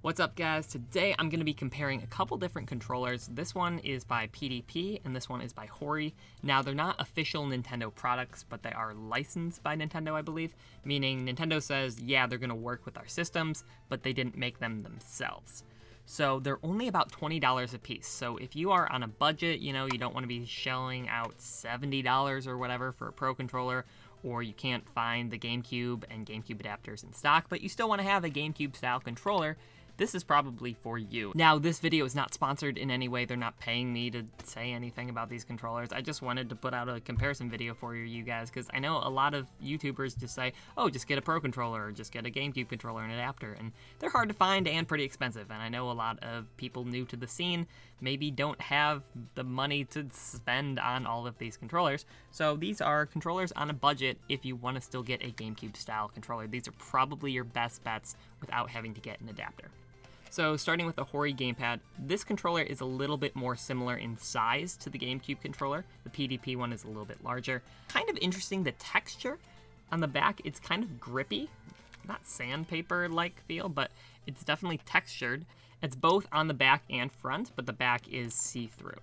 What's up, guys? Today I'm going to be comparing a couple different controllers. This one is by PDP and this one is by Hori. Now, they're not official Nintendo products, but they are licensed by Nintendo, I believe, meaning Nintendo says, yeah, they're going to work with our systems, but they didn't make them themselves. So they're only about $20 a piece. So if you are on a budget, you don't want to be shelling out $70 or whatever for a Pro controller, or you can't find the GameCube and GameCube adapters in stock, but you still want to have a GameCube style controller, this is probably for you. Now, this video is not sponsored in any way. They're not paying me to say anything about these controllers. I just wanted to put out a comparison video for you guys, because I know a lot of YouTubers just say, oh, just get a Pro controller, or just get a GameCube controller and adapter, and they're hard to find and pretty expensive, and I know a lot of people new to the scene maybe don't have the money to spend on all of these controllers, so these are controllers on a budget if you want to still get a GameCube style controller. These are probably your best bets without having to get an adapter. So starting with the Hori gamepad, this controller is a little bit more similar in size to the GameCube controller. The PDP one is a little bit larger. Kind of interesting, the texture on the back, it's kind of grippy. Not sandpaper-like feel, but it's definitely textured. It's both on the back and front, but the back is see-through.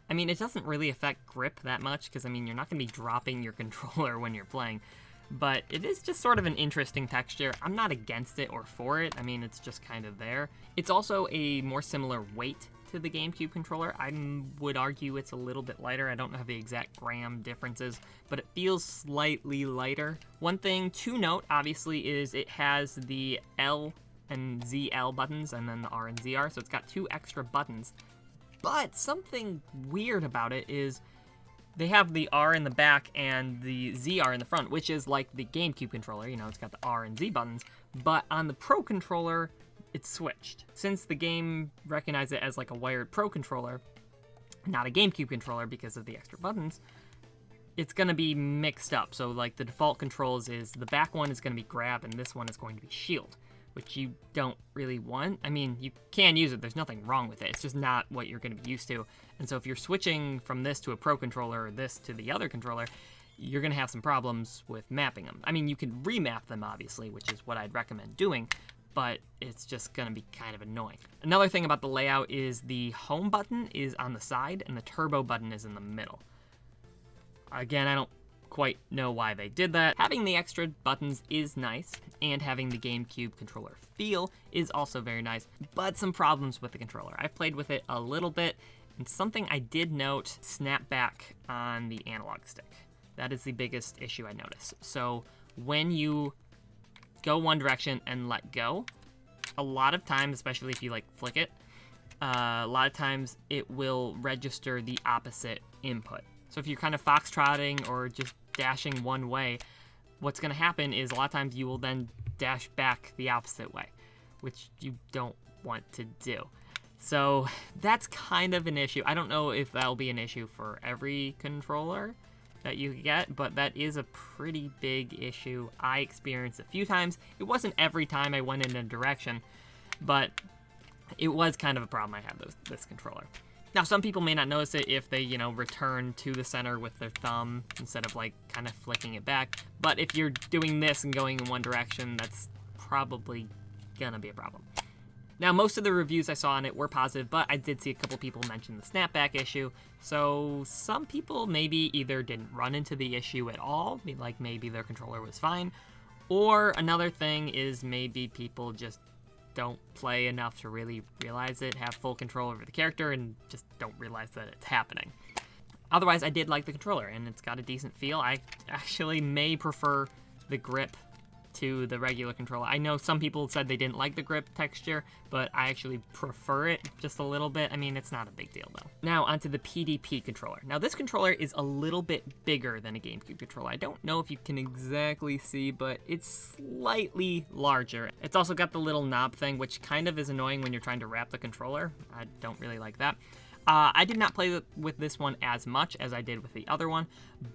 I mean, it doesn't really affect grip that much, because, you're not going to be dropping your controller when you're playing. But it is just sort of an interesting texture. I'm not against it or for it. It's just kind of there. It's also a more similar weight to the GameCube controller. I would argue it's a little bit lighter. I don't know the exact gram differences, but it feels slightly lighter. One thing to note, obviously, is it has the L and ZL buttons and then the R and ZR, so it's got 2 extra buttons. But something weird about it is they have the R in the back and the ZR in the front, which is like the GameCube controller. It's got the R and Z buttons. But on the Pro controller, it's switched. Since the game recognized it as like a wired Pro controller, not a GameCube controller because of the extra buttons, it's going to be mixed up. So like the default controls is the back one is going to be grab and this one is going to be shield, which you don't really want. You can use it. There's nothing wrong with it. It's just not what you're going to be used to. And so if you're switching from this to a Pro controller or this to the other controller, you're going to have some problems with mapping them. You can remap them, obviously, which is what I'd recommend doing, but it's just going to be kind of annoying. Another thing about the layout is the home button is on the side and the turbo button is in the middle. Again, I don't quite know why they did that. Having the extra buttons is nice, and having the GameCube controller feel is also very nice, but some problems with the controller. I've played with it a little bit, and something I did note, snap back on the analog stick. That is the biggest issue I noticed. So when you go one direction and let go, a lot of times, especially if you flick it, a lot of times it will register the opposite input. So if you're kind of foxtrotting or just dashing one way, what's going to happen is a lot of times you will then dash back the opposite way, which you don't want to do. So that's kind of an issue. I don't know if that'll be an issue for every controller that you get, but that is a pretty big issue. I experienced a few times. It wasn't every time I went in a direction, but it was kind of a problem I had with this controller. Now, some people may not notice it if they, return to the center with their thumb instead of kind of flicking it back. But if you're doing this and going in one direction, that's probably gonna be a problem. Now, most of the reviews I saw on it were positive, but I did see a couple people mention the snapback issue. So some people maybe either didn't run into the issue at all, maybe their controller was fine, or another thing is maybe people just don't play enough to really realize it, have full control over the character, and just don't realize that it's happening. Otherwise, I did like the controller, and it's got a decent feel. I actually may prefer the grip to the regular controller. I know some people said they didn't like the grip texture, but I actually prefer it just a little bit. It's not a big deal, though. Now, onto the PDP controller. Now, this controller is a little bit bigger than a GameCube controller. I don't know if you can exactly see, but it's slightly larger. It's also got the little knob thing, which kind of is annoying when you're trying to wrap the controller. I don't really like that. I did not play with this one as much as I did with the other one,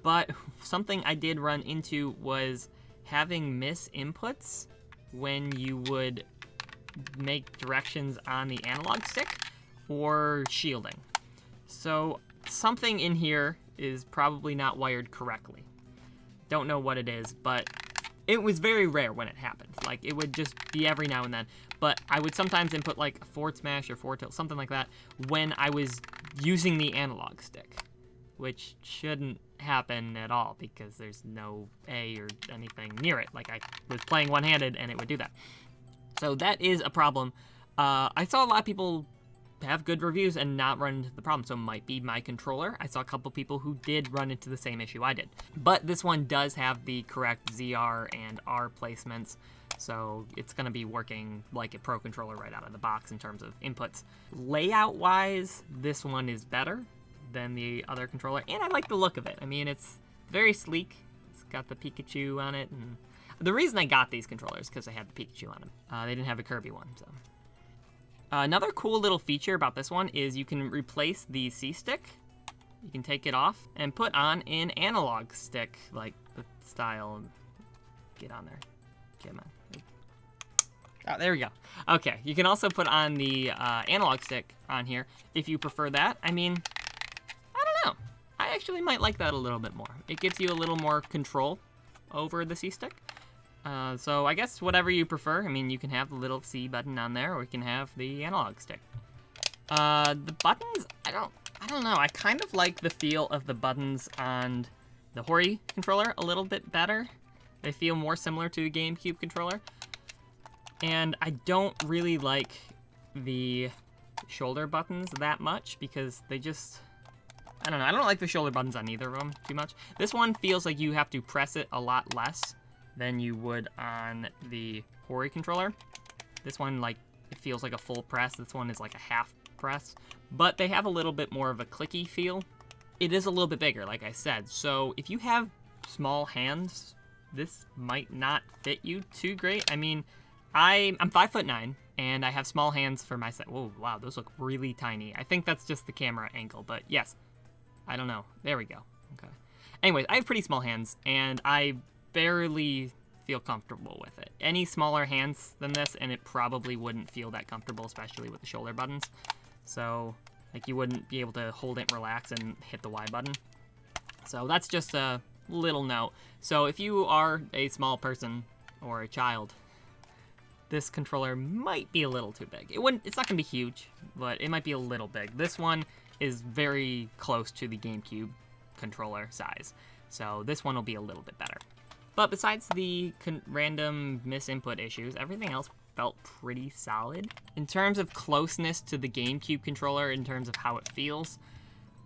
but something I did run into was having misinputs when you would make directions on the analog stick or shielding. So something in here is probably not wired correctly. Don't know what it is, but It was very rare when it happened. Like, it would just be every now and then. But I would sometimes input, like, a forward smash or forward tilt, something like that, when I was using the analog stick, which shouldn't happen at all because there's no A or anything near it. Like, I was playing one-handed, and it would do that. So that is a problem. I saw a lot of people have good reviews and not run into the problem, so it might be my controller. I saw a couple people who did run into the same issue I did. But this one does have the correct ZR and R placements, so it's going to be working like a Pro controller right out of the box in terms of inputs. Layout-wise, this one is better than the other controller, and I like the look of it. I mean, it's very sleek. It's got the Pikachu on it, and the reason I got these controllers is because they had the Pikachu on them. They didn't have a Kirby one, so... Another cool little feature about this one is you can replace the C-stick. You can take it off and put on an analog stick, like the style. Get on there. Come on. Oh, there we go. Okay, you can also put on the analog stick on here if you prefer that. I mean, I don't know. I actually might like that a little bit more. It gives you a little more control over the C-stick. So I guess whatever you prefer. I mean, you can have the little C button on there, or you can have the analog stick. The buttons, I don't know. I kind of like the feel of the buttons on the Hori controller a little bit better. They feel more similar to the GameCube controller. And I don't really like the shoulder buttons that much because they just... I don't know. I don't like the shoulder buttons on either of them too much. This one feels like you have to press it a lot less than you would on the Hori controller. This one, like, it feels like a full press. This one is like a half press. But they have a little bit more of a clicky feel. It is a little bit bigger, like I said. So if you have small hands, this might not fit you too great. I mean, I'm 5'9", and I have small hands for my size. Whoa, wow, those look really tiny. I think that's just the camera angle, but yes. I don't know. There we go. Okay. Anyways, I have pretty small hands, and I barely feel comfortable with it. Any smaller hands than this, and it probably wouldn't feel that comfortable, especially with the shoulder buttons. So, like, you wouldn't be able to hold it, relax, and hit the Y button. So that's just a little note. So if you are a small person or a child, this controller might be a little too big. It's not gonna be huge, but it might be a little big. This one is very close to the GameCube controller size. So this one will be a little bit better. But besides the random misinput issues, everything else felt pretty solid. In terms of closeness to the GameCube controller, in terms of how it feels,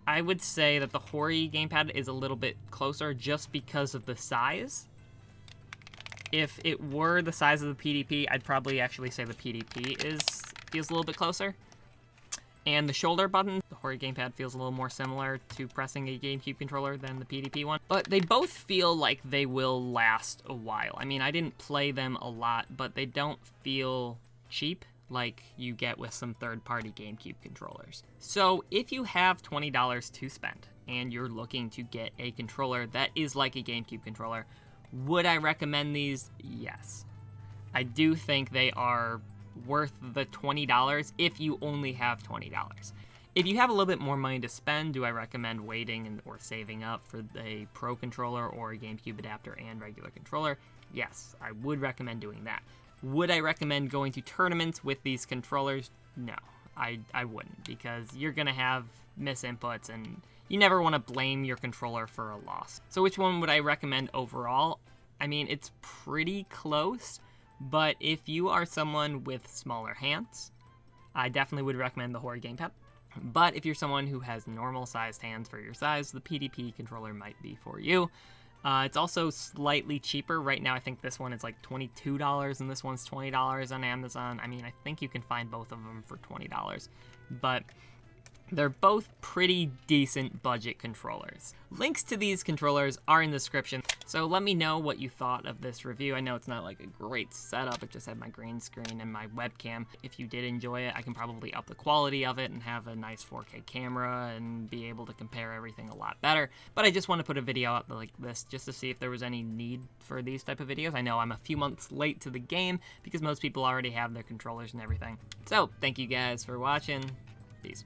I would say that the Hori gamepad is a little bit closer just because of the size. If it were the size of the PDP, I'd probably actually say the PDP feels a little bit closer. And the shoulder button, the Hori gamepad feels a little more similar to pressing a GameCube controller than the PDP one. But they both feel like they will last a while. I mean, I didn't play them a lot, but they don't feel cheap like you get with some third-party GameCube controllers. So if you have $20 to spend and you're looking to get a controller that is like a GameCube controller, would I recommend these? Yes. I do think they are worth the $20 if you only have $20. If you have a little bit more money to spend, do I recommend waiting or saving up for a Pro controller or a GameCube adapter and regular controller? Yes, I would recommend doing that. Would I recommend going to tournaments with these controllers? No, I wouldn't, because you're going to have misinputs and you never want to blame your controller for a loss. So which one would I recommend overall? I mean, it's pretty close. But if you are someone with smaller hands, I definitely would recommend the Hori gamepad. But if you're someone who has normal-sized hands for your size, the PDP controller might be for you. It's also slightly cheaper. Right now, I think this one is like $22, and this one's $20 on Amazon. I mean, I think you can find both of them for $20. But they're both pretty decent budget controllers. Links to these controllers are in the description, so let me know what you thought of this review. I know it's not like a great setup, it just had my green screen and my webcam. If you did enjoy it, I can probably up the quality of it and have a nice 4K camera and be able to compare everything a lot better. But I just want to put a video out like this just to see if there was any need for these type of videos. I know I'm a few months late to the game because most people already have their controllers and everything. So, thank you guys for watching. Peace.